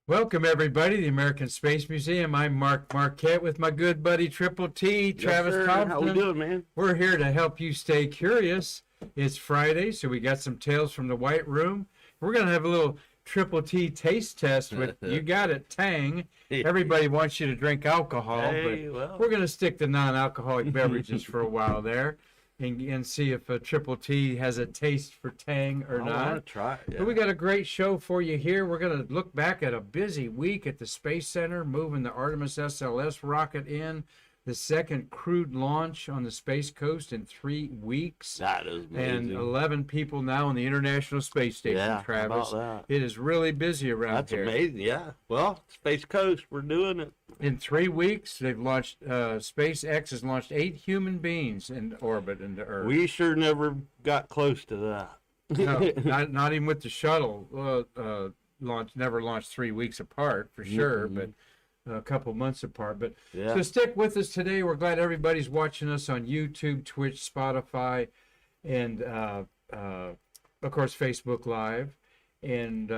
Welcome, everybody, to the American Space Museum. I'm Marquette with my good buddy Triple T, Travis Thompson. How we doing, man? We're here to help you stay curious. It's Friday, so we got some tales from the White Room. We're going to have a little Triple T taste test with, you got it, Tang. Everybody wants you to drink alcohol, but we're going to stick to non-alcoholic beverages for a while there. And see if Triple T has a taste for Tang or not. I want to try it. Yeah. But we got a great show for you here. We're going to look back at a busy week at the Space Center, moving the Artemis SLS rocket in, the second crewed launch on the Space Coast in 3 weeks. That is amazing. And 11 people now on the International Space Station, Yeah, Travis. how about that? It is really busy around That's here. amazing, yeah. Well, Space Coast, we're doing it. In 3 weeks, they've launched, SpaceX has launched 8 human beings in orbit into Earth. We sure never got close to that. No, not even with the shuttle never launched 3 weeks apart for sure, but a couple months apart. But Yeah. so stick with us today. We're glad everybody's watching us on YouTube, Twitch, Spotify, and of course Facebook Live. And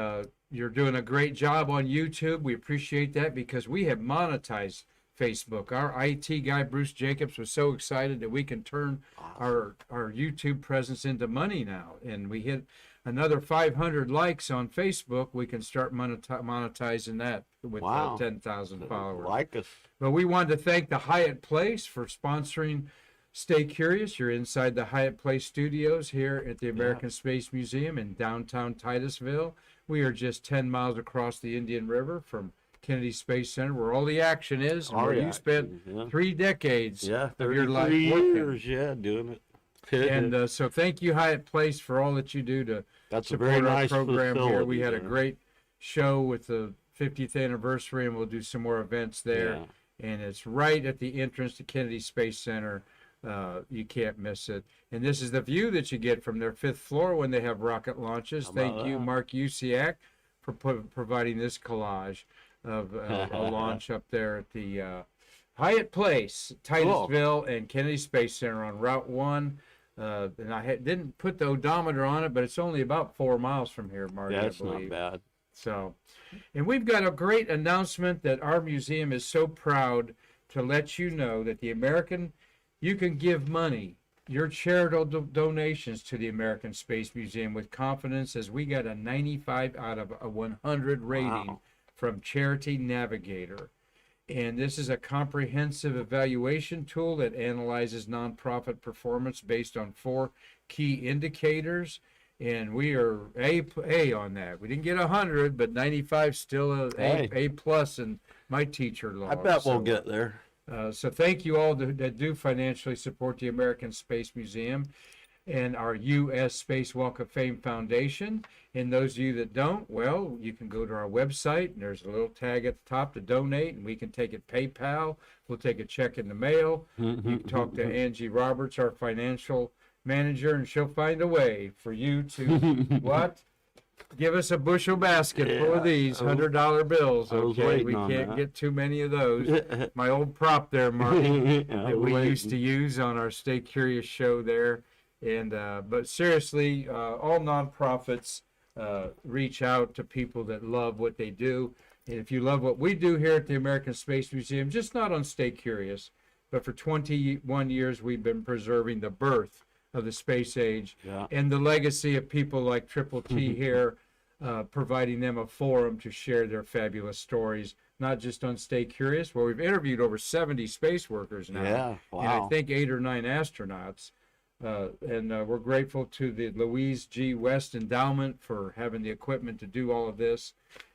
you're doing a great job on YouTube. We appreciate that because we have monetized Facebook. Our IT guy, Bruce Jacobs, was so excited that we can turn our YouTube presence into money now. And we hit another 500 likes on Facebook. We can start monetizing that with 10,000 followers. Like us. But we wanted to thank the Hyatt Place for sponsoring Stay Curious. You're inside the Hyatt Place studios here at the American Space Museum in downtown Titusville. We are just 10 miles across the Indian River from Kennedy Space Center, where all the action is, and where you spent 3 decades of your life years, working. doing it. And so thank you, Hyatt Place, for all that you do to support very our nice program here. We had a there. great show with the 50th anniversary, and we'll do some more events there. Yeah. And it's right at the entrance to Kennedy Space Center. You can't miss it. And this is the view that you get from their 5th floor when they have rocket launches. Thank you, MarQ for providing this collage of a launch up there at the Hyatt Place, Titusville, and Kennedy Space Center on Route 1. And I didn't put the odometer on it, but it's only about 4 miles from here, Marty, I That's believe. not bad. So, and we've got a great announcement that our museum is so proud to let you know that you can give money, your charitable donations to the American Space Museum with confidence, as we got a 95 out of a 100 rating from Charity Navigator. And this is a comprehensive evaluation tool that analyzes nonprofit performance based on 4 key indicators. And we are A on that. We didn't get 100, but 95 still A plus in my teacher log. I bet we'll get there. So thank you all that do financially support the American Space Museum and our U.S. Space Walk of Fame Foundation. And those of you that don't, well, you can go to our website, and there's a little tag at the top to donate, and we can take it PayPal. We'll take a check in the mail. You can talk to Angie Roberts, our financial manager, and she'll find a way for you to, give us a bushel basket full of these $100 bills, okay? We can't get too many of those. My old prop there, Marty, that we used to use on our Stay Curious show there. And but seriously, all nonprofits reach out to people that love what they do. And if you love what we do here at the American Space Museum, just not on Stay Curious, but for 21 years we've been preserving the birth of the space age and the legacy of people like Triple T here, providing them a forum to share their fabulous stories, not just on Stay Curious, where we've interviewed over 70 space workers now, and I think 8 or 9 astronauts. And we're grateful to the Louise G. West Endowment for having the equipment to do all of this.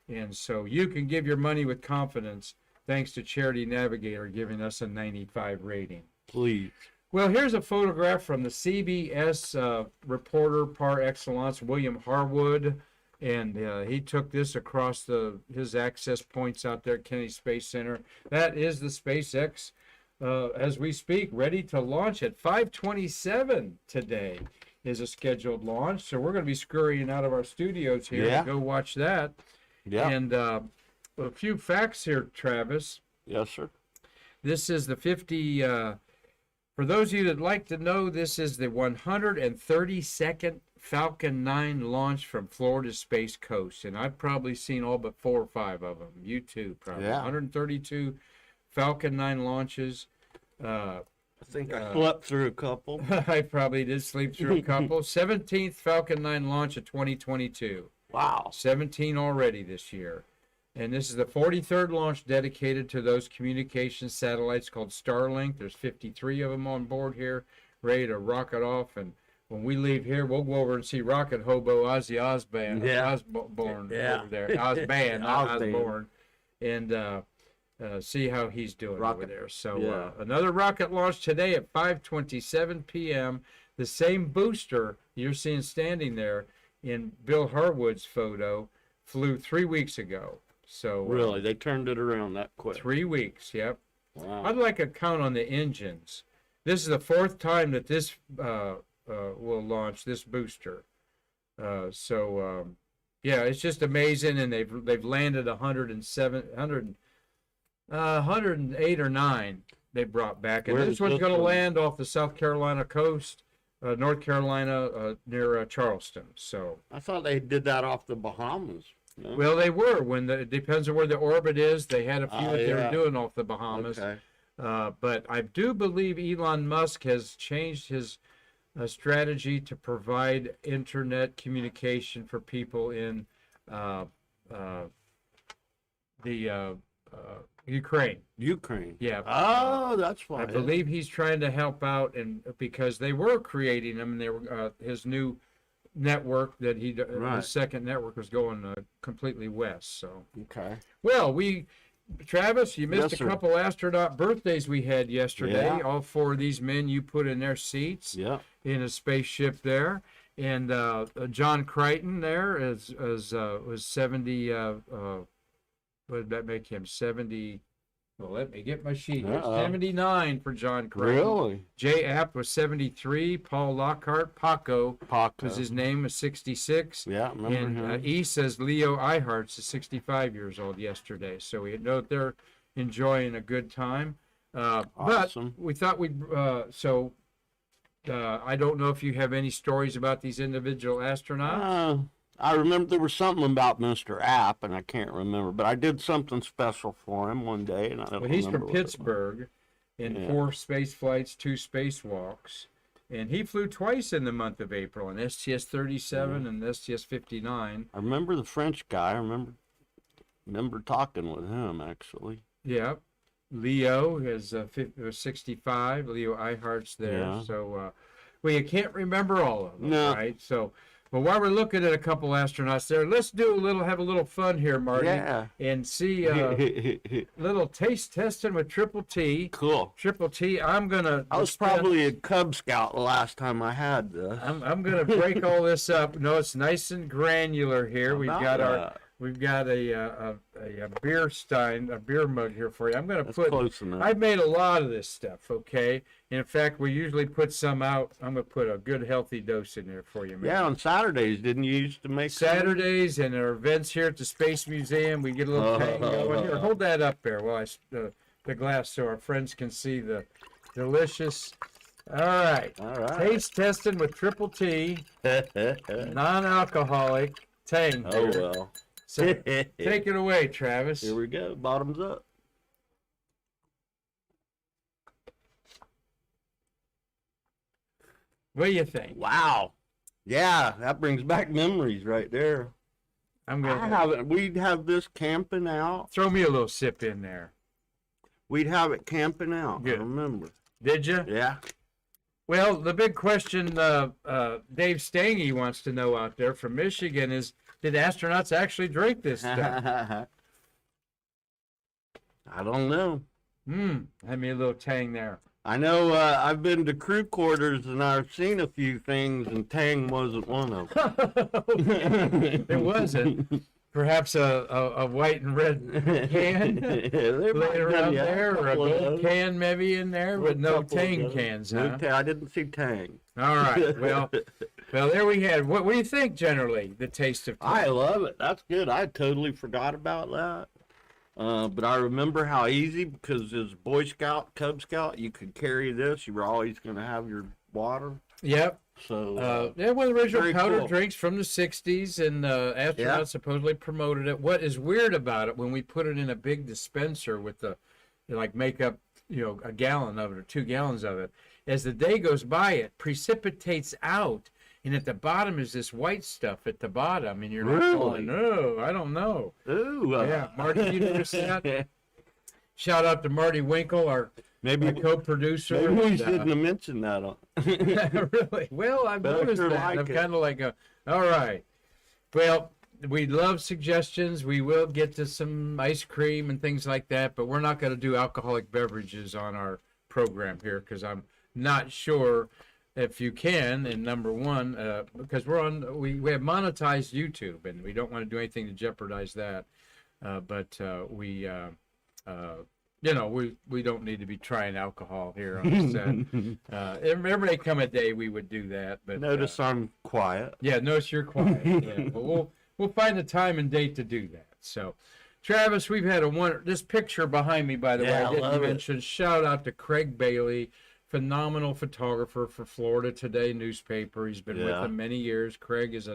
And so you can give your money with confidence, thanks to Charity Navigator giving us a 95 rating. Please. Well, here's a photograph from the CBS reporter par excellence, William Harwood, and he took this across his access points out there at Kennedy Space Center. That is the SpaceX, as we speak, ready to launch at 5:27 today is a scheduled launch. So we're going to be scurrying out of our studios here to go watch that. Yeah. And a few facts here, Travis. Yes, sir. This is the 50... for those of you that like to know, this is the 132nd Falcon 9 launched from Florida's Space Coast, and I've probably seen all but 4 or 5 of them. You too, probably. Yeah. 132 Falcon 9 launches. I think I slept through a couple. I probably did sleep through a couple. 17th Falcon 9 launch of 2022. Wow. 17 already this year. And this is the 43rd launch dedicated to those communication satellites called Starlink. There's 53 of them on board here, ready to rocket off. And when we leave here, we'll go over and see Rocket Hobo Ozzy Osbourne, Osborne over there. Osbourne, not Osborne. And see how he's doing over there. So another rocket launch today at 5:27 p.m. The same booster you're seeing standing there in Bill Harwood's photo flew 3 weeks ago. So really, they turned it around that quick. 3 weeks, yep. Wow. I'd like a count on the engines. This is the 4th time that this will launch, this booster. Yeah, it's just amazing, and they've landed 108 or 9 they brought back, and this one's going to land off the South Carolina coast, North Carolina, near Charleston. So I thought they did that off the Bahamas. No? Well, they were it depends on where the orbit is. They had a few that they were doing off the Bahamas. Okay. But I do believe Elon Musk has changed his strategy to provide internet communication for people in Ukraine. Ukraine. Yeah. Oh, that's why. I believe he's trying to help out, and because they were creating them, and they were his new network that his second network was going completely west. So okay. Well, Travis, you missed a couple astronaut birthdays we had yesterday. Yeah. All 4 of these men you put in their seats in a spaceship there. And John Crichton there was 70. What did that make him? 70. Well, let me get my sheet. 79 for John Crichton. Really? Jay Apt was 73. Paul Lockhart, Paco was his name, was 66. Yeah, I remember him. E says Leo Eilhart's is 65 years old yesterday. So we know that they're enjoying a good time. Awesome. But we thought we'd, I don't know if you have any stories about these individual astronauts. I remember there was something about Mr. App, and I can't remember, but I did something special for him one day, and I don't remember. He's from Pittsburgh, in 4 space flights, 2 spacewalks, and he flew twice in the month of April, an STS-37 and STS-59. I remember the French guy. I remember talking with him, actually. Yeah. Leo was 65. Leo Eilhart's there. Yeah. So, well, you can't remember all of them, No. right? So, but while we're looking at a couple astronauts there, let's have a little fun here, Marty. Yeah. And see little taste testing with Triple T. Cool. Triple T, I was probably a Cub Scout the last time I had this. I'm gonna break all this up. No, it's nice and granular here. We've got a beer stein, a beer mug here for you. I'm going to put, close enough. I've made a lot of this stuff, okay? And in fact, we usually put some out. I'm going to put a good healthy dose in there for you, man. Yeah, on Saturdays, didn't you used to make Saturdays and our events here at the Space Museum, we get a little Tang going here. Hold that up there while the glass so our friends can see the delicious. All right. Taste testing with Triple T, non-alcoholic Tang. Oh, well. So, take it away, Travis. Here we go. Bottoms up. What do you think? Wow. Yeah, that brings back memories right there. We'd have this camping out. Throw me a little sip in there. We'd have it camping out. Good. I remember. Did you? Yeah. Well, the big question Dave Stange wants to know out there from Michigan is, did astronauts actually drink this stuff? I don't know. Had me a little Tang there. I know I've been to crew quarters and I've seen a few things, and Tang wasn't one of them. It wasn't. Perhaps a white and red can laying around there, or a gold can maybe in there, with no Tang cans, huh? I didn't see Tang. All right. Well, there we had. What do you think generally, the taste of Tang? I love it. That's good. I totally forgot about that. But I remember how easy, because as Boy Scout, Cub Scout, you could carry this. You were always going to have your water. Yep. So yeah, one of the original powder cool. drinks from the 60s, and astronauts supposedly promoted it. What is weird about it, when we put it in a big dispenser with make up, a gallon of it or 2 gallons of it, as the day goes by, it precipitates out, and at the bottom is this white stuff at the bottom, and you're not going, no, I don't know. Ooh. Yeah, Marty, you noticed that? Shout out to Marty Winkle, our co-producer. Maybe we shouldn't have mentioned that. Really? Well, I've noticed that. I'm kind of like, all right. Well, we love suggestions. We will get to some ice cream and things like that, but we're not going to do alcoholic beverages on our program here, because I'm not sure if you can. And number one, because we have monetized YouTube, and we don't want to do anything to jeopardize that. But we don't need to be trying alcohol here on the set. If every come a day, we would do that. But notice I'm quiet. Yeah, notice you're quiet. Yeah, but we'll find the time and date to do that. So, Travis, we've had this picture behind me, by the way, I didn't mention. Shout out to Craig Bailey, phenomenal photographer for Florida Today newspaper. He's been with them many years. Craig is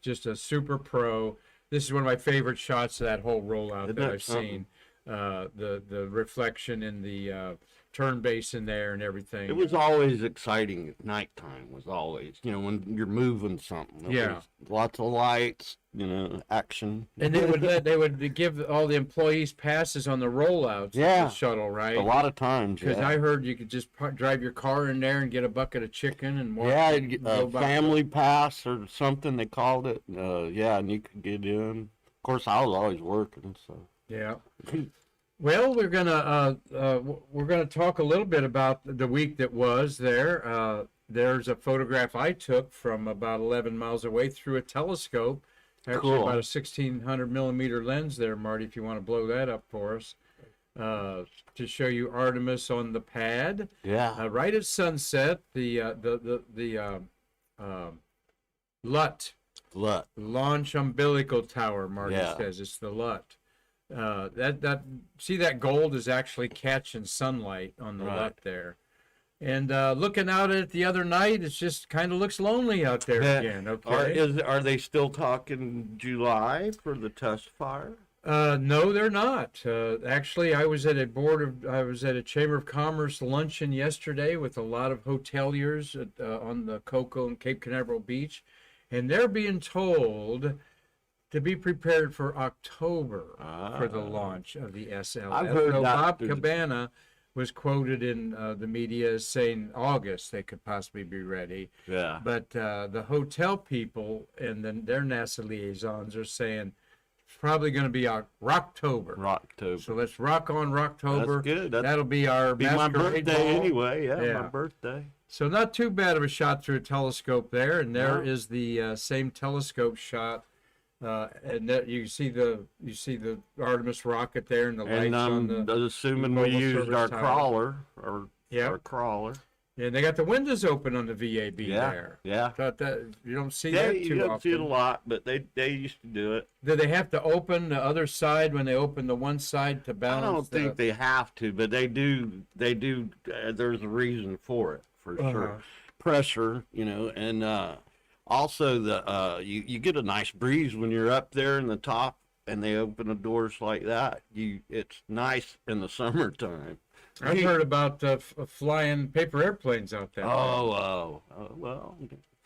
just a super pro. This is one of my favorite shots of that whole rollout that I've seen. The reflection in the turn basin there and everything. It was always exciting at nighttime. Was always, when you're moving something. Lots of lights, action. And they would give all the employees passes on the rollouts of the shuttle, right? A lot of times, because I heard you could just drive your car in there and get a bucket of chicken and walk. Yeah, a family pass or something they called it. And you could get in. Of course, I was always working, so. Yeah. Well, we're gonna talk a little bit about the week that was there. There's a photograph I took from about 11 miles away through a telescope. Actually, about a 1600 millimeter lens there, Marty. If you want to blow that up for us, to show you Artemis on the pad. Yeah. Right at sunset, the LUT. Launch Umbilical Tower, Marty says. It's the LUT. See that gold is actually catching sunlight on the LUT there. And looking out at it the other night, it just kind of looks lonely out there again. Okay. Are they still talking July for the test fire? No, they're not. Actually, I was at a Chamber of Commerce luncheon yesterday with a lot of hoteliers on the Cocoa and Cape Canaveral Beach, and they're being told to be prepared for October for the launch of the SLS. I've heard that. Bob Cabana was quoted in the media as saying August they could possibly be ready. Yeah. But the hotel people and then their NASA liaisons are saying it's probably going to be Rocktober. So let's rock on Rocktober. That's good. That'll be our my birthday ball. anyway. Yeah, my birthday. So not too bad of a shot through a telescope there, and there is the same telescope shot. And that you see the Artemis rocket there and the lights on the. Assuming we used our crawler our crawler. And they got the windows open on the VAB there. Yeah. Thought that you don't see that too often. You don't see it a lot, but they used to do it. Do they have to open the other side when they open the one side to balance? I don't think they have to, but they do. There's a reason for it for sure. Pressure, and. Also, you get a nice breeze when you're up there in the top, and they open the doors like that. It's nice in the summertime. I've heard about flying paper airplanes out there. Well.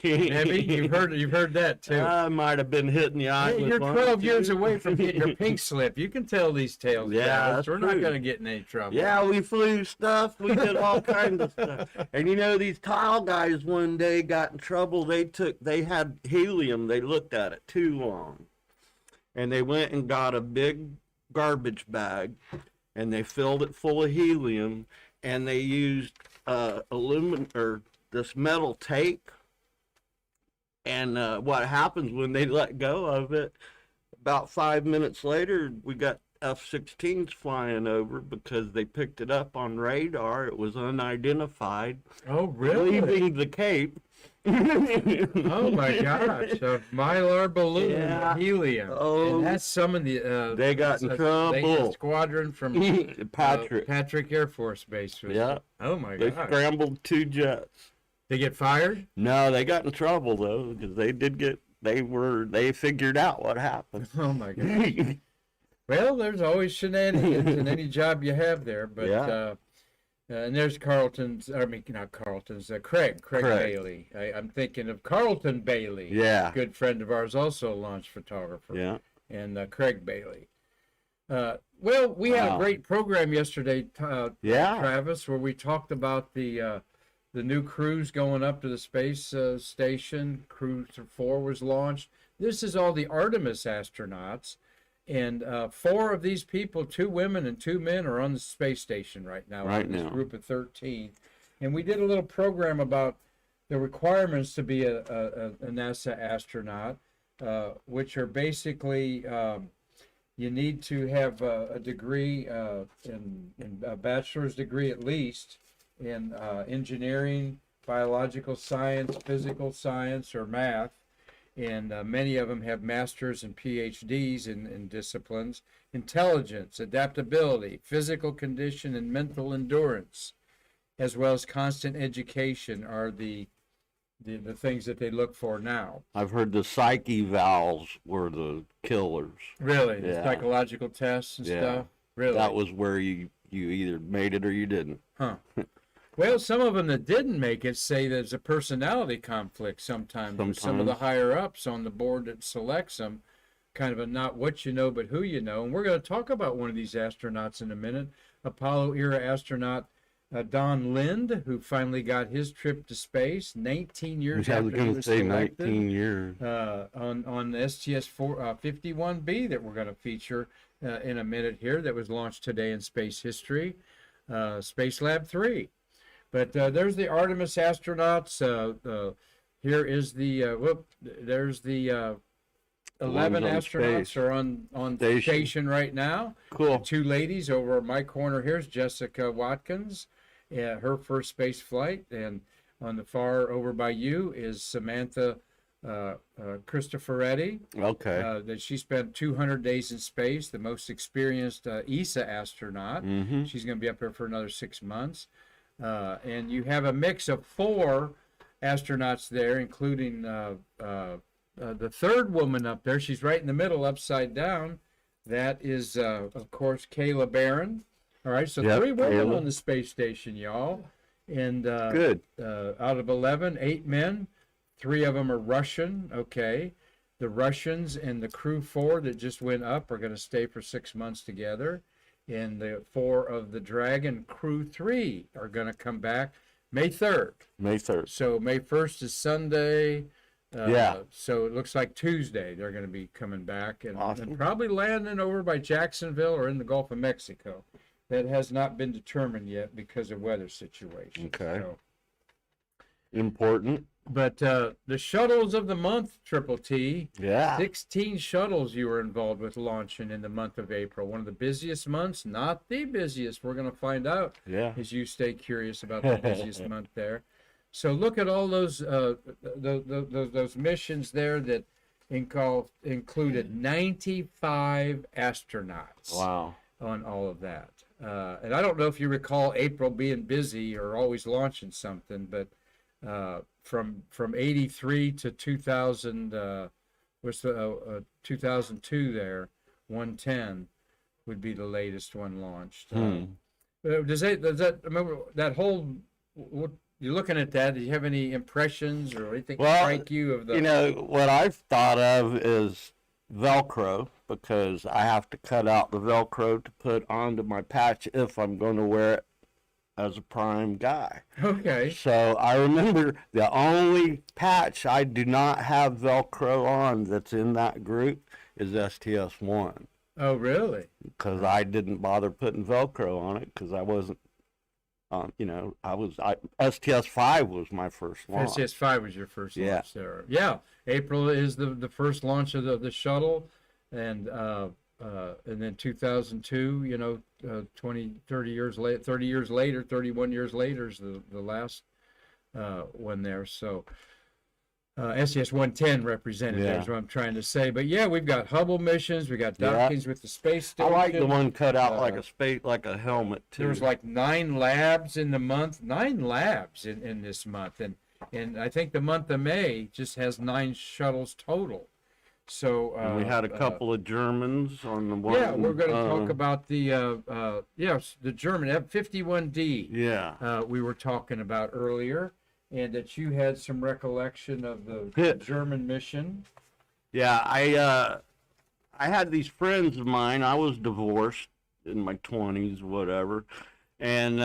Maybe you've heard that too. I might have been hitting the eye. You're 12 years away from getting your pink slip. You can tell these tales. Yeah, we're not going to get in any trouble. Yeah, we flew stuff. We did all kinds of stuff. And these tile guys one day got in trouble. They had helium. They looked at it too long, and they went and got a big garbage bag, and they filled it full of helium, and they used aluminum or this metal tape. And what happens when they let go of it, about 5 minutes later, we got F-16s flying over because they picked it up on radar. It was unidentified. Oh, really? Leaving the Cape. Oh, my gosh. A Mylar balloon helium. Oh, and that's some of the... they got in trouble. Squadron from Patrick Air Force Base. Yeah. Oh, my gosh. They scrambled 2 jets. They get fired? No, they got in trouble though because they figured out what happened. Oh my God. Well, there's always shenanigans in any job you have there, but Yeah. and there's not Carlton's, Craig Bailey. I'm thinking of Carlton Bailey, Yeah. good friend of ours, also a launch photographer, Yeah. and Craig Bailey. Well, we had a Wow. great program yesterday, Yeah. Travis, where we talked about the new cruise going up to the space station. Crew 4 was launched. This is all the Artemis astronauts. And 4 of these people, 2 women and 2 men, are on the space station right now. Right on this now. group of 13. And we did a little program about the requirements to be a NASA astronaut, which are basically you need to have a degree in a bachelor's degree at least in engineering, biological science, physical science, or math. And many of them have masters and PhDs in disciplines. Intelligence, adaptability, physical condition, and mental endurance, as well as constant education, are the things that they look for now. I've heard the psyche vowels were the killers. Really? The Yeah. psychological tests and Yeah. stuff? Really? That was where you either made it or you didn't. Huh. Well, some of them that didn't make it say there's a personality conflict sometimes. With some of the higher ups on the board that selects them, kind of a not what you know, but who you know. And we're going to talk about one of these astronauts in a minute, Apollo era astronaut Don Lind, who finally got his trip to space 19 years I was after he going to was say selected. 19 years. On the STS 51B that we're going to feature in a minute here, that was launched today in space history, Space Lab 3. But there's the Artemis astronauts. Here is there's the 11 ones on astronauts space. are on Station. station right now. Cool. 2 ladies over my corner. Here's Jessica Watkins, her first space flight, and on the far over by you is Samantha Cristoforetti. Okay. That she spent 200 days in space, the most experienced ESA astronaut. Mm-hmm. She's going to be up there for another 6 months. And you have a mix of 4 astronauts there, including the third woman up there. She's right in the middle, upside down. That is, of course, Kayla Barron. All right, so Yep, 3 women Kayla. on the space station, y'all. And Good. out of 11, 8 men. 3 of them are Russian. Okay. The Russians and the crew 4 that just went up are going to stay for 6 months together. And the 4 of the Dragon crew 3 are going to come back May 3rd. May 3rd. So May 1st is Sunday. Yeah. So it looks like Tuesday they're going to be coming back and Awesome. probably landing over by Jacksonville or in the Gulf of Mexico. That has not been determined yet because of weather situation. Okay. So. Important. But the shuttles of the month, Triple T, Yeah. 16 shuttles you were involved with launching in the month of April. One of the busiest months, not the busiest. We're going to find out Yeah. as you stay curious about the busiest month there. So look at all those missions there that included 95 astronauts Wow. on all of that. And I don't know if you recall April being busy or always launching something, but from 83 to 2000, what's the 2002 there, 110 would be the latest one launched. Does that remember that whole? What, you're looking at that. Do you have any impressions or anything strike you of the? You know, what I've thought of is Velcro, because I have to cut out the Velcro to put onto my patch if I'm going to wear it as a prime guy. Okay. So I remember the only patch I do not have Velcro on that's in that group is STS-1, Oh, really? because I didn't bother putting Velcro on it because I wasn't, STS-5 was my first launch. STS-5 was your first Yeah. launch there. Yeah. April is the first launch of the shuttle, and then 2002, 30 years later, 31 years later is the last one there. So SES-110 represented there is what I'm trying to say. But yeah, we've got Hubble missions, we got dockings with the space I station. like the one cut out like a helmet too. There was like 9 labs in the month, 9 labs in this month, and And I think the month of May just has 9 shuttles total. So And we had a couple of Germans on the one. yeah, we're going to talk about the yes, the German F-51D. Yeah. We were talking about earlier, and that you had some recollection of the German mission. Yeah, I had these friends of mine. I was divorced in my 20s, whatever, and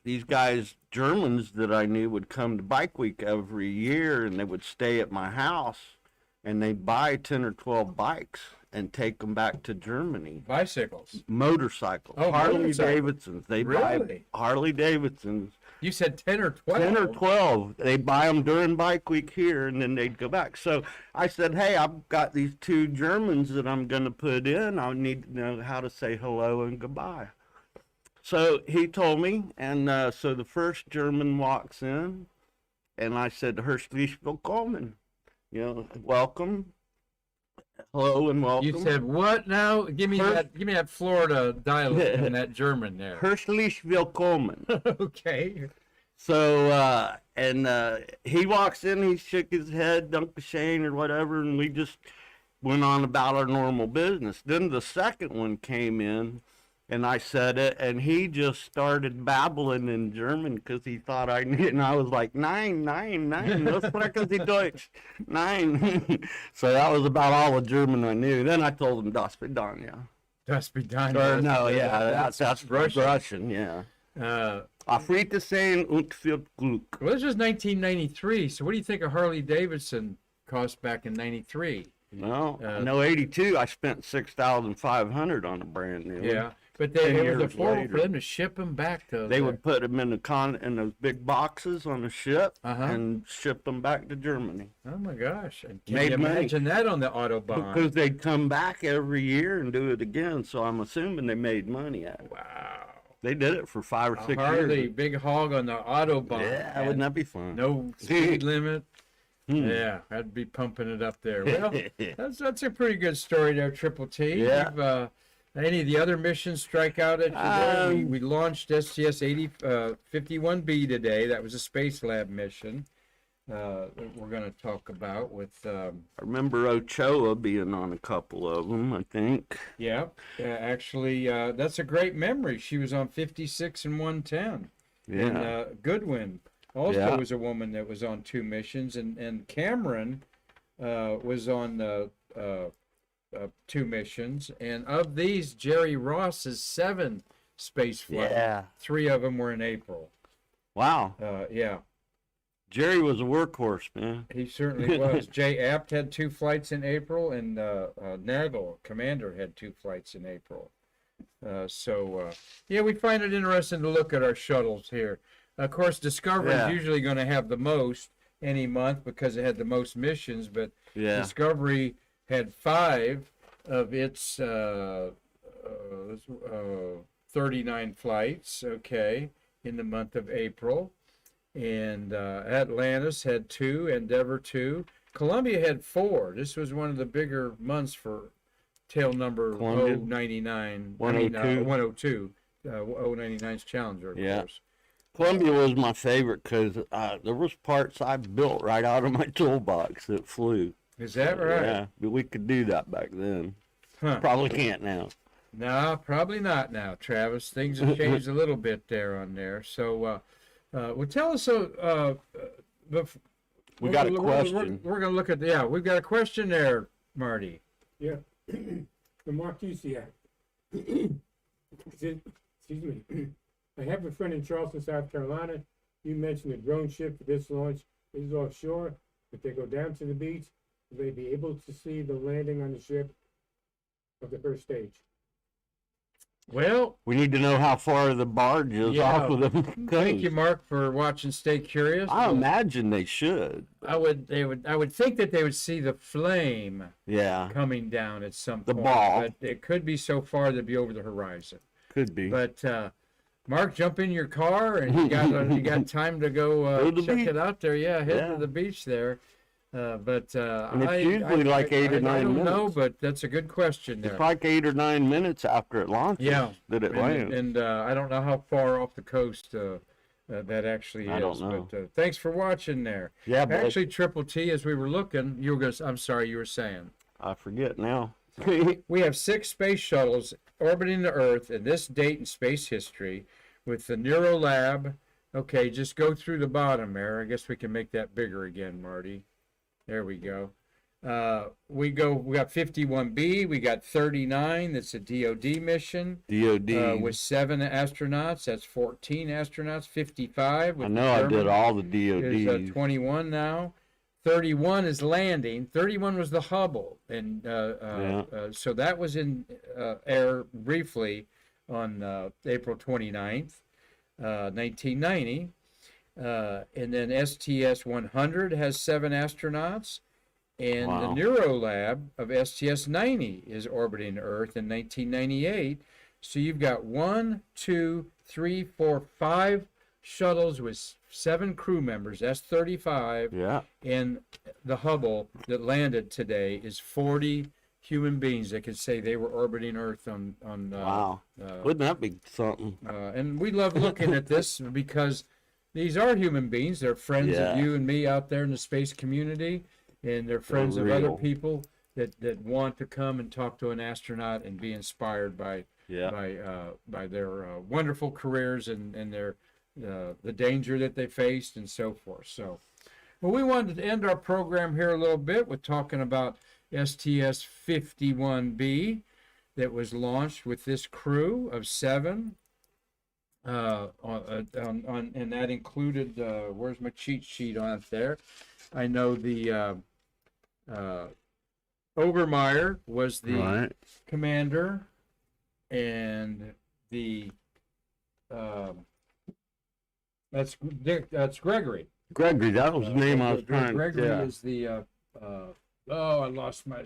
these guys, Germans that I knew, would come to Bike Week every year, and they would stay at my house, and they'd buy 10 or 12 bikes and take them back to Germany. Bicycles. Motorcycles. Oh, Harley motorcycles. Davidsons. They buy Really? Harley Davidsons. You said 10 or 12. 10 or 12. They buy them during Bike Week here, and then they'd go back. So I said, hey, I've got these 2 Germans that I'm going to put in. I need to know how to say hello and goodbye. So he told me, and so the first German walks in, and I said, Herzlich willkommen. You know, welcome. Hello and welcome. You said what now? Give me that Florida dialect in that German there. Herzlich willkommen. Okay. So, he walks in, he shook his head, Dankeschön or whatever, and we just went on about our normal business. Then the second one came in, and I said it, and he just started babbling in German because he thought I knew, and I was like, nein, was sprechen Sie Deutsch? Nein. So that was about all the German I knew. Then I told him, das Vidania. Das Vidania. Or no, yeah, that's Russian, yeah. Auf Wiedersehen und viel Glück. Well, this was 1993, so what do you think a Harley Davidson cost back in 93? Well, no, 82, I spent $6,500 on a brand new. Yeah, but it was affordable for them to ship them back to. They would put them in in those big boxes on a ship Uh-huh. and ship them back to Germany. Oh my gosh! And can Made you money. imagine that on the Autobahn? Because they'd come back every year and do it again, so I'm assuming they made money at it. Wow! They did it for 5 or 6 Harley, years. big hog on the Autobahn. Yeah, wouldn't that be fun? No speed limit. Hmm. Yeah, I'd be pumping it up there. Well, that's a pretty good story there, Triple T. Yeah. You've, any of the other missions strike out at you there? We launched STS 51B today. That was a Space Lab mission that we're going to talk about with. I remember Ochoa being on a couple of them, I think. Yeah, actually, that's a great memory. She was on 56 and 110. Yeah. And Goodwin also Yeah. was a woman that was on 2 missions, and Cameron was on 2 missions, and of these, Jerry Ross has 7 space flights. Yeah. 3 of them were in April. Wow. Yeah, Jerry was a workhorse, man. he certainly was. Jay Apt had 2 flights in April, and Nagel, Commander, had 2 flights in April. Yeah, we find it interesting to look at our shuttles here. Of course, Discovery is Yeah. usually going to have the most any month because it had the most missions, but Yeah. Discovery had 5 of its 39 flights, okay, in the month of April. And Atlantis had 2, Endeavor 2. Columbia had 4. This was one of the bigger months for tail number Columbia? 099, 102. 102, 099's Challenger, of Yeah. course. Columbia was my favorite because there was parts I built right out of my toolbox that flew. Is that right? Yeah, but we could do that back then. Huh. Probably can't now. No, probably not now, Travis. Things have changed a little bit there on there. So, well, tell us. We got a question. We're going to look at we've got a question there, Marty. Yeah, the MarQ Act. Excuse me. I have a friend in Charleston, South Carolina. You mentioned a drone ship for this launch is offshore. If they go down to the beach, will they be able to see the landing on the ship of the first stage? Well, We need to know how far the barge is Yeah. off of the thank you, coast. Mark, for watching. Stay curious. I imagine they should. I would think that they would see the flame Yeah, coming down at some The point. ball. But it could be so far they'd be over the horizon. could be. But Mark, jump in your car, and you got time to go Go to the check beach. it out there. Yeah, head Yeah. to the beach there. And it's usually like 8 or 9 I don't know, minutes. but that's a good question there. It's like 8 or 9 minutes after it launches Yeah. that it lands. And I don't know how far off the coast that actually I is. don't know. But thanks for watching there. Yeah, but Actually, Triple T, as we were looking, you were going to, I'm sorry, you were saying. I forget now. We have 6 space shuttles orbiting the Earth in this date in space history with the Neuro Lab. Okay, just go through the bottom there. I guess we can make that bigger again, Marty. There we go. We got 51B, we got 39, that's a DOD mission. DOD. With 7 astronauts, that's 14 astronauts. 55 with I know I did German all the is DODs. 21 now. 31 is landing. 31 was the Hubble, and so that was in air briefly on April 29th, 1990. And then STS-100 has 7 astronauts. And Wow. the Neuro Lab of STS-90 is orbiting Earth in 1998. So you've got 1, 2, 3, 4, 5 shuttles with 7 crew members. That's 35. Yeah. And the Hubble that landed today is 40 human beings that could say they were orbiting Earth on Wow. Wouldn't that be something? and we love looking at this because these are human beings. They're friends of Yeah. you and me out there in the space community, and they're friends of other real. people that want to come and talk to an astronaut and be inspired by Yeah. by their wonderful careers and their the danger that they faced and so forth. So, well, we wanted to end our program here a little bit with talking about STS-51B that was launched with this crew of 7. And that included where's my cheat sheet on it there? I know the Obermeyer was the Right. commander, and the that's Gregory. Gregory, that was the name I was trying. Gregory Yeah. is the oh, I lost my.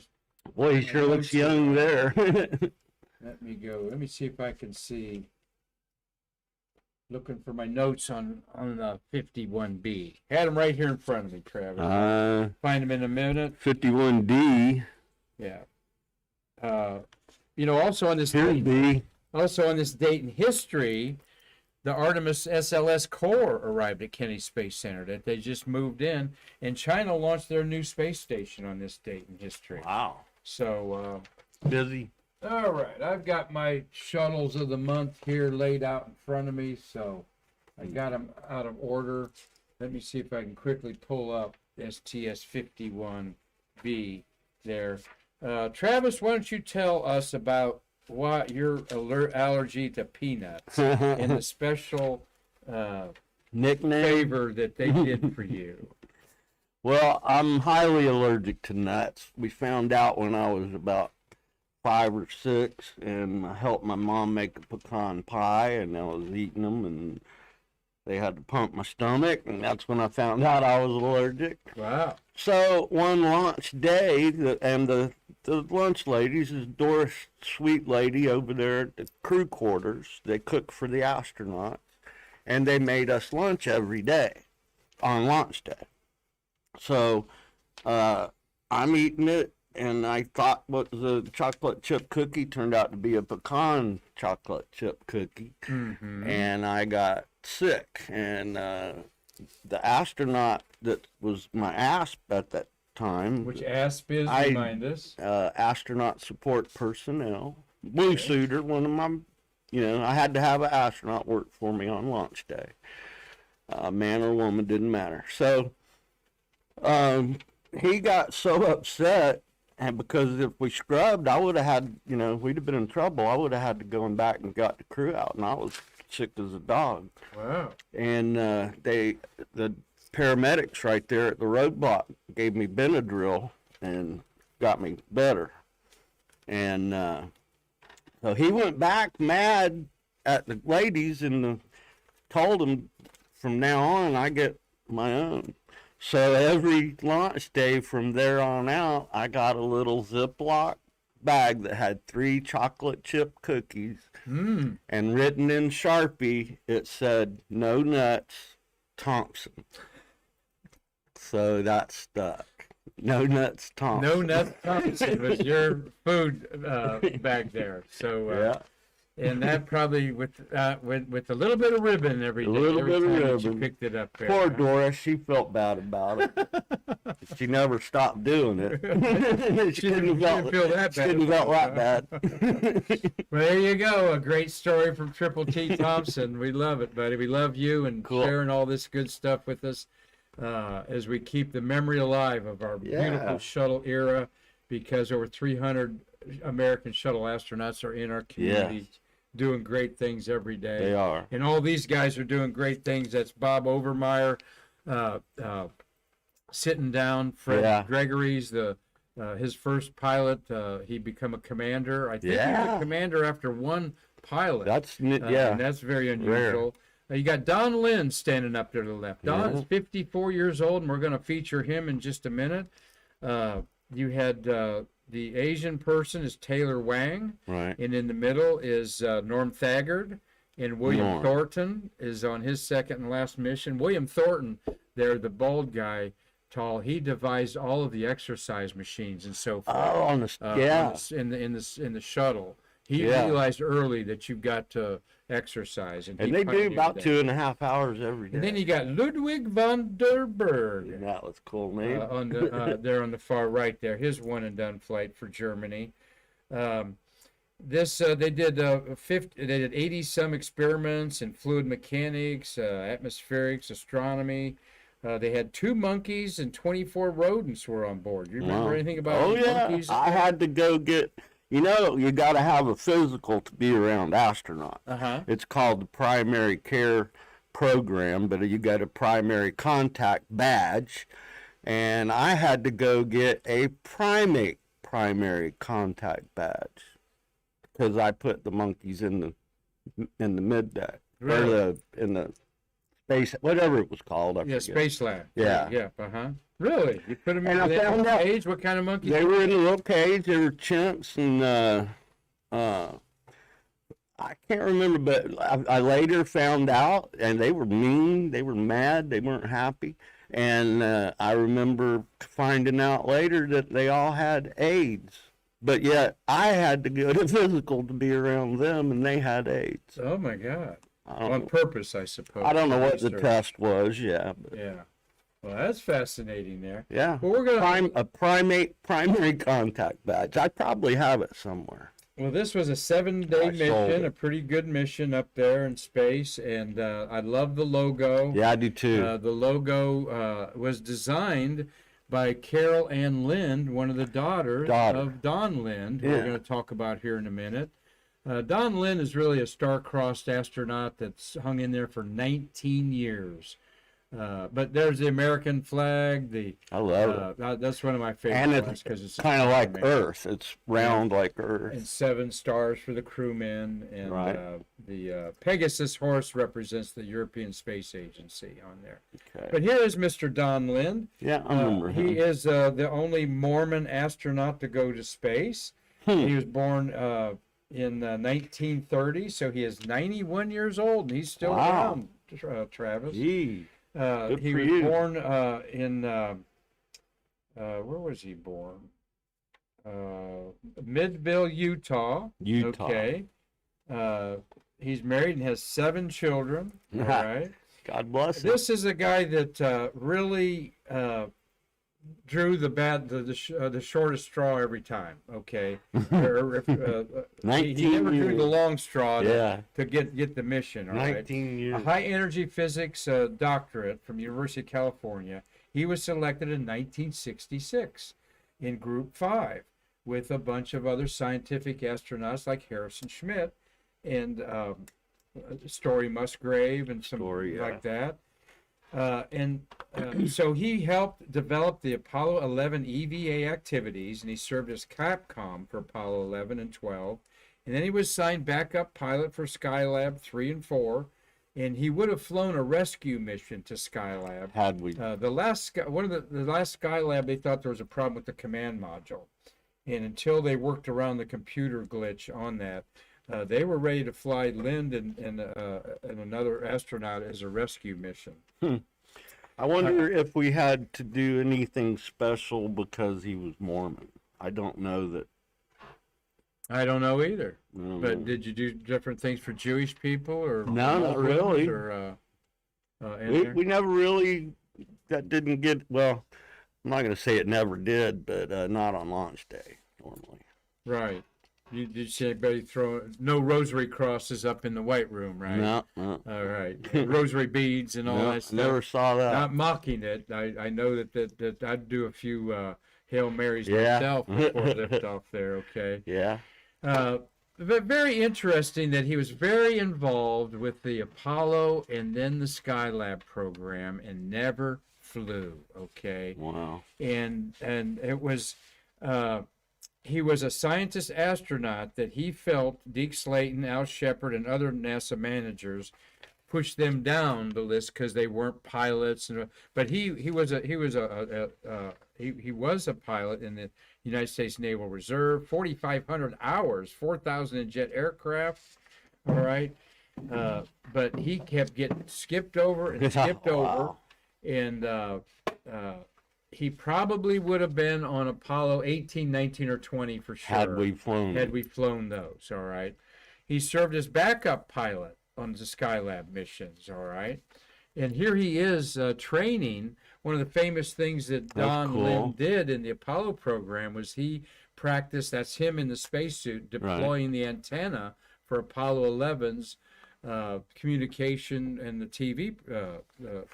Boy, he sure looks young there. Let me go. Let me see if I can see. Looking for my notes on 51B. Had them right here in front of me, Travis. Find them in a minute. 51D. Yeah. Also on this Here's B. date in history, the Artemis SLS core arrived at Kennedy Space Center. That they just moved in, and China launched their new space station on this date in history. Wow. So. Busy. All right, I've got my shuttles of the month here laid out in front of me, so I got them out of order. Let me see if I can quickly pull up STS-51B there. Travis, why don't you tell us about what your allergy to peanuts and the special Nickname? favor that they did for you? Well, I'm highly allergic to nuts. We found out when I was about 5 or 6, and I helped my mom make a pecan pie, and I was eating them, and they had to pump my stomach, and that's when I found out I was allergic. Wow. So one launch day, and the lunch ladies is Doris, sweet lady over there at the crew quarters. They cook for the astronauts, and they made us lunch every day on launch day. So I'm eating it, and I thought what was a chocolate chip cookie turned out to be a pecan chocolate chip cookie. Mm-hmm. And I got sick. And the astronaut that was my ASP at that time, Which ASP is, remind us. astronaut support personnel, blue suiter, one of my, I had to have an astronaut work for me on launch day. Man or woman, didn't matter. So he got so upset, and because if we scrubbed, I would have had, we'd have been in trouble. I would have had to go back and got the crew out, and I was sick as a dog. Wow. And the paramedics right there at the roadblock gave me Benadryl and got me better. And so he went back mad at the ladies and told them from now on I get my own. So every launch day from there on out, I got a little Ziploc bag that had 3 chocolate chip cookies. Mm. And written in Sharpie, it said, "No nuts, Thompson." So that stuck. No nuts, Thompson. No nuts Thompson was your food bag there. So Yeah. And that probably with a little bit of ribbon every day. little every bit of time that you ribbon. picked it up there. Poor huh? Doris, she felt bad about it. She never stopped doing it. She didn't feel that She bad didn't feel about that it, bad. Well, there you go. A great story from Triple T Thompson. We love it, buddy. We love you and Cool. sharing all this good stuff with us as we keep the memory alive of our Yeah. beautiful shuttle era, because over 300 American shuttle astronauts are in our community doing great things every day. They are. And all these guys are doing great things. That's Bob Overmeyer sitting down. Fred Yeah. Gregory's his first pilot. He become a commander. I think he was Yeah. a commander after one pilot. That's And that's very unusual. You got Don Lynn standing up there to the left. Don's 54 years old, and we're going to feature him in just a minute. You had the Asian person is Taylor Wang, Right. and in the middle is Norm Thagard, and William Norm. Thornton is on his second and last mission. William Thornton, there, the bald guy, tall. He devised all of the exercise machines and so forth. Oh, on the In the shuttle. He Yeah. realized early that you've got to exercise, and and he they do pioneered about that. 2.5 hours every day. And then you got Ludwig von der Berg That was a cool name. on the there on the far right there. His one and done flight for Germany. They did 80 some experiments in fluid mechanics, atmospherics, astronomy. They had 2 monkeys and 24 rodents were on board. You remember Wow. anything about Oh yeah, monkeys? I had to go get. You know, you got to have a physical to be around astronauts. Uh-huh. It's called the primary care program, but you got a primary contact badge, and I had to go get a primate primary contact badge because I put the monkeys in the mid deck Really? in the space, whatever it was called. I Yeah, forget. Space Lab. Yeah. Yeah. Uh-huh. Really? You put them in And I that found little out- cage? What kind of monkeys? They were in a little cage. They were chimps, and I can't remember, but I later found out, and they were mean. They were mad. They weren't happy. And I remember finding out later that they all had AIDS. But yet I had to go to physical to be around them, and they had AIDS. Oh my God! I don't On know. purpose, I suppose. I don't know what the Research. test was. Yeah, but Yeah. Well, that's fascinating there. yeah. Well, we're gonna. A primate primary contact badge. I probably have it somewhere. Well, this was a 7-day I sold mission, it. a pretty good mission up there in space, and I love the logo. Yeah, I do too. The logo was designed by Carol Ann Lind, one of the daughters of Don Lind, who we're Yeah. going to talk about here in a minute. Don Lind is really a star-crossed astronaut that's hung in there for 19 years. But there's the American flag. I love it. That's one of my favorite And ones because it's Kind of like amazing. Earth. It's round like And Earth. 7 stars for the crewmen, and Right. the Pegasus horse represents the European Space Agency on there. Okay. But here is Mr. Don Lind. Yeah, I remember him. He is the only Mormon astronaut to go to space. He was born in 1930, so he is 91 years old, and he's still Wow. around, Travis. Gee. Good He for was you. born in where was he born? Midville, Utah. Utah. Okay. He's married and has 7 children. All right. God bless him. This is a guy that really drew the shortest straw every time. Okay. He never drew the long straw Yeah. to get the mission. All right. 19 A years. high energy physics doctorate from University of California. He was selected in 1966 in Group 5 with a bunch of other scientific astronauts like Harrison Schmitt and Story Musgrave and some Story, yeah. like that. So he helped develop the Apollo 11 EVA activities, and he served as Capcom for Apollo 11 and 12. And then he was signed backup pilot for Skylab 3 and 4, and he would have flown a rescue mission to Skylab. Had we. The last Skylab, they thought there was a problem with the command module, and until they worked around the computer glitch on that, they were ready to fly Lind and another astronaut as a rescue mission. I wonder if we had to do anything special because he was Mormon. I don't know that. I don't know either. Mm. But did you do different things for Jewish people or No, not Muslims really. Or, in we, there? we never really, that didn't get, well, I'm not going to say it never did, but not on launch day normally. Right. You did see anybody throw no rosary crosses up in the white room, right? No, no. All right. Rosary beads and all No, that stuff. never saw that. Not mocking it. I know that I'd do a few Hail Marys Yeah. myself before liftoff there, okay? Yeah. But very interesting that he was very involved with the Apollo and then the Skylab program and never flew, okay? Wow. And it was he was a scientist astronaut that he felt Deke Slayton, Al Shepard, and other NASA managers pushed them down the list because they weren't pilots. But he was a pilot in the United States Naval Reserve, 4,500 hours, 4,000 in jet aircraft. All right, but he kept getting skipped over and skipped over, and he probably would have been on Apollo 18, 19, or 20 for sure. Had we flown. Had we flown those, all right. He served as backup pilot on the Skylab missions, all right. And here he is training. One of the famous things that Don cool. Lynn did in the Apollo program was he practiced, that's him in the spacesuit, deploying the antenna for Apollo 11's communication and the TV.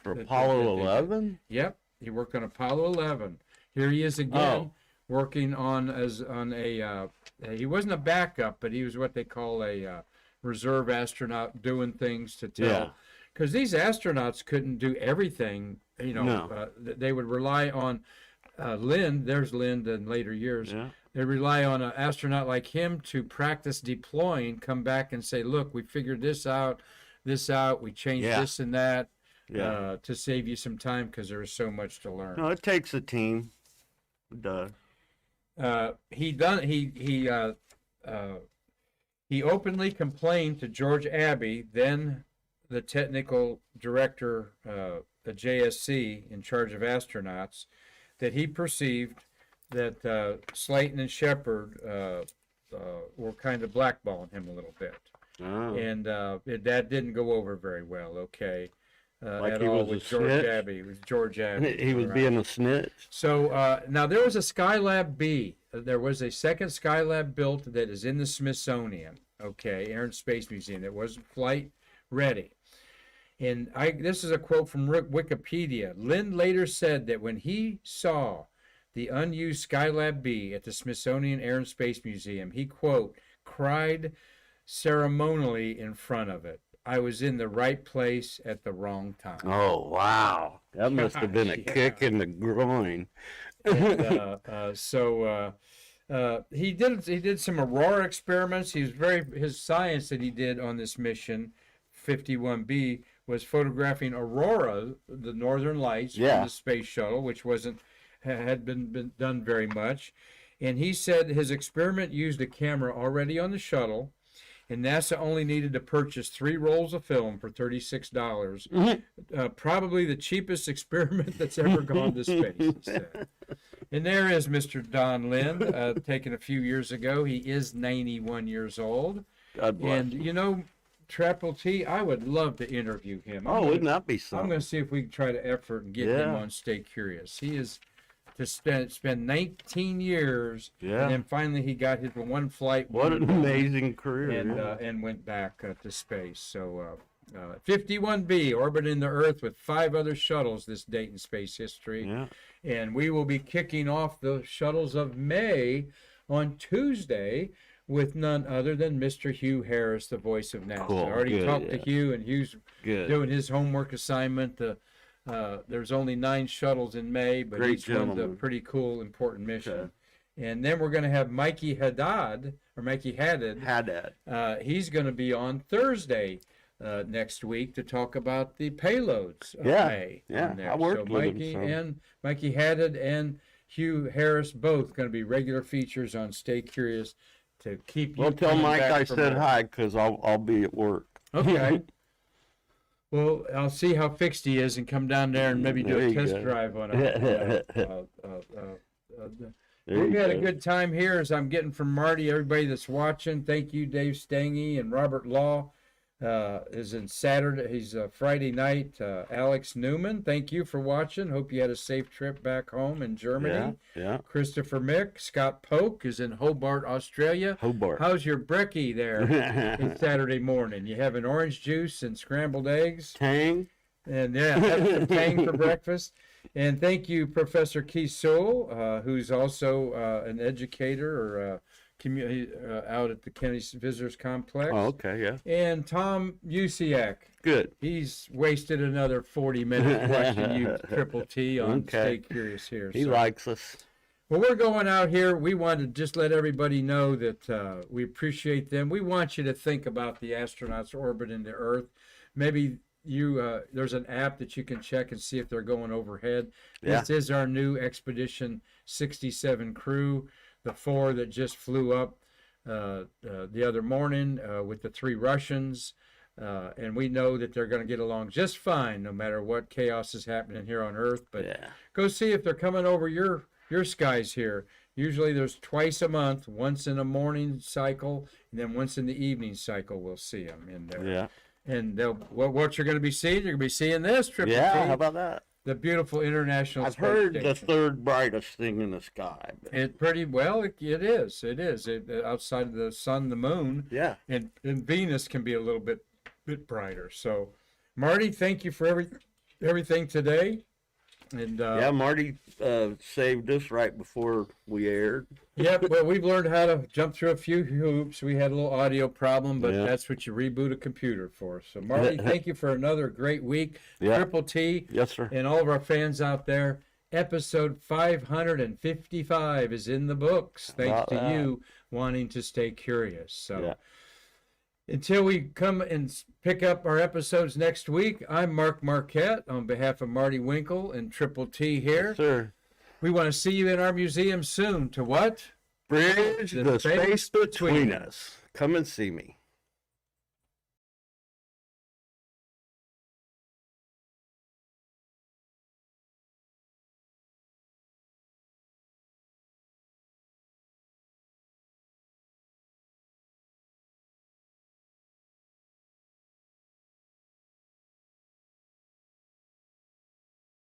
For Apollo 11? Yep. He worked on Apollo 11. Here he is again, working on he wasn't a backup, but he was what they call a reserve astronaut, doing things to tell. Because these astronauts couldn't do everything, they would rely on Lynn. There's Lynn in later years. Yeah. They rely on an astronaut like him to practice deploying, come back and say, look, we figured this out, we changed this and that. To save you some time because there is so much to learn. No, it takes a team. It does. He openly complained to George Abbey, then the technical director, the JSC in charge of astronauts, that he perceived that Slayton and Shepard were kind of blackballing him a little bit. Oh. And that didn't go over very well, okay? Like at he all was a with George snitch? Abbey. It was George Abbey. He was all right. being a snitch. So now there was a Skylab B. There was a second Skylab built that is in the Smithsonian, okay, Air and Space Museum. That wasn't flight ready. And this is a quote from Wikipedia. Lynn later said that when he saw the unused Skylab B at the Smithsonian Air and Space Museum, he, quote, cried ceremonially in front of it. I was in the right place at the wrong time. Oh, wow. That must have been a kick in the groin. And, he did some Aurora experiments. His science that he did on this mission, 51B, was photographing Aurora, the northern lights from the space shuttle, which had been done very much. And he said his experiment used a camera already on the shuttle, and NASA only needed to purchase 3 rolls of film for $36. Probably the cheapest experiment that's ever gone to space, he said. And there is Mr. Don Lynn, taken a few years ago. He is 91 years old. God bless. And, Triple T, I would love to interview him. Wouldn't that be I'm something? going to see if we can try to effort and get him on Stay Curious. He is to spend 19 years, and then finally he got his one flight. What an amazing career. And went back to space. So 51B, orbiting the Earth with 5 other shuttles this date in space history. Yeah. And we will be kicking off the shuttles of May on Tuesday with none other than Mr. Hugh Harris, the voice of NASA. Cool. I already talked to Hugh, and Hugh's doing his homework assignment. There's only 9 shuttles in May, but each one's a pretty cool, important mission. Okay. And then we're going to have Mikey Haddad. He's going to be on Thursday next week to talk about the payloads of May. I worked with him. Mikey Haddad and Hugh Harris both going to be regular features on Stay Curious to keep you. Well, tell Mike I said more. hi because I'll be at work. Okay. Well, I'll see how fixed he is and come down there and maybe do There a you test go. drive on There We've you had a go. good time here, as I'm getting from Marty. Everybody that's watching, thank you, Dave Stange and Robert Law. Is in Saturday. He's Friday night. Alex Newman, thank you for watching. Hope you had a safe trip back home in Germany. Yeah. Christopher Mick, Scott Polk is in Hobart, Australia. Hobart. How's your brekkie there? It's Saturday morning. You having orange juice and scrambled eggs, Tang. and yeah, have some Tang for breakfast. And thank you, Professor Keith Sewell, who's also an educator or out at the Kennedy Visitors Complex. Oh, okay, yeah. And Tom Usiak. Good. He's wasted another 40 minutes watching you Triple T on Okay. Stay Curious here. He So- likes us. Well, we're going out here. We want to just let everybody know that we appreciate them. We want you to think about the astronauts orbiting the Earth. Maybe there's an app that you can check and see if they're going overhead. Yeah. This is our new Expedition 67 crew, the 4 that just flew up the other morning with the 3 Russians. And we know that they're going to get along just fine no matter what chaos is happening here on Earth. But Yeah. go see if they're coming over your skies here. Usually there's twice a month, once in a morning cycle, and then once in the evening cycle we'll see them in there. Yeah. And what you're going to be seeing, you're going to be seeing this Triple Yeah, T, how about that? the beautiful International I've Space heard the Station. 3rd brightest thing in the sky. But It pretty well. It is. Outside of the sun, the moon, yeah. and Venus can be a little bit brighter. So, Marty, thank you for everything today. And Yeah, Marty saved us right before we aired. Yep, well, we've learned how to jump through a few hoops. We had a little audio problem, but Yeah. that's what you reboot a computer for. So, Marty, thank you for another great week. Yeah. Triple T Yes, sir. and all of our fans out there. Episode 555 is in the books, thanks About to that. you wanting to stay curious. So, Yeah. until we come and pick up our episodes next week, I'm Mark Marquette on behalf of Marty Winkle and Triple T here. Yes, sir. We want to see you in our museum soon. To what? Bridge the space between us. Come and see me.